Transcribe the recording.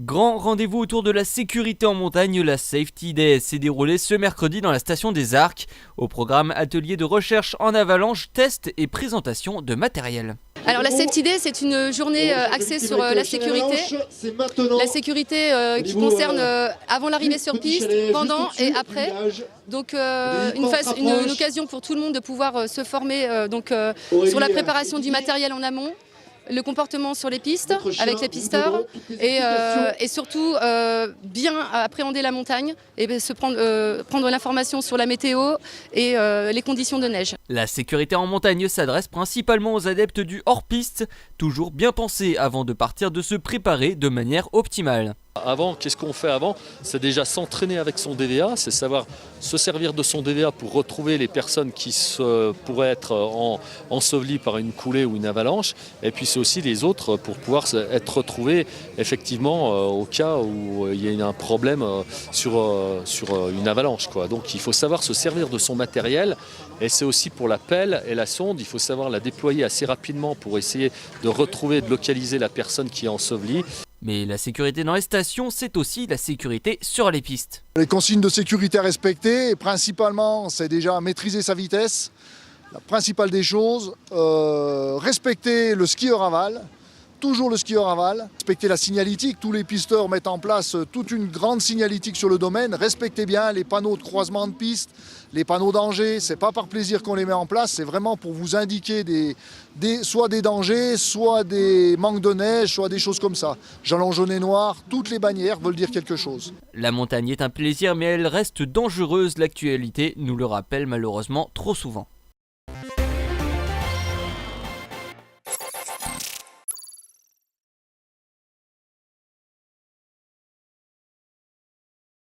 Grand rendez-vous autour de la sécurité en montagne, la Safety Day s'est déroulée ce mercredi dans la station des Arcs. Au programme, atelier de recherche en avalanche, tests et présentation de matériel. Alors la Safety Day, c'est une journée axée sur la sécurité. La sécurité qui concerne avant l'arrivée sur piste, pendant et après. Donc une occasion pour tout le monde de pouvoir se former sur la préparation du matériel en amont, le comportement sur les pistes avec les pisteurs et surtout bien appréhender la montagne et prendre l'information sur la météo et les conditions de neige. La sécurité en montagne s'adresse principalement aux adeptes du hors-piste, toujours bien penser avant de partir de se préparer de manière optimale. Avant, qu'est-ce qu'on fait avant? C'est déjà s'entraîner avec son DVA, c'est savoir se servir de son DVA pour retrouver les personnes qui pourraient être ensevelies par une coulée ou une avalanche. Et puis c'est aussi les autres pour pouvoir être retrouvés effectivement au cas où il y a un problème sur une avalanche, quoi. Donc il faut savoir se servir de son matériel. Et c'est aussi pour la pelle et la sonde, il faut savoir la déployer assez rapidement pour essayer de retrouver, de localiser la personne qui est ensevelie. Mais la sécurité dans les stations, c'est aussi la sécurité sur les pistes. Les consignes de sécurité à respecter, principalement, c'est déjà maîtriser sa vitesse. La principale des choses, respecter le skieur aval, toujours le skieur aval. Respecter la signalétique, tous les pisteurs mettent en place toute une grande signalétique sur le domaine. Respectez bien les panneaux de croisement de piste, les panneaux danger. C'est pas par plaisir qu'on les met en place, c'est vraiment pour vous indiquer soit des dangers, soit des manques de neige, soit des choses comme ça. Jalons jaune et noir, toutes les bannières veulent dire quelque chose. La montagne est un plaisir, mais elle reste dangereuse. L'actualité nous le rappelle malheureusement trop souvent.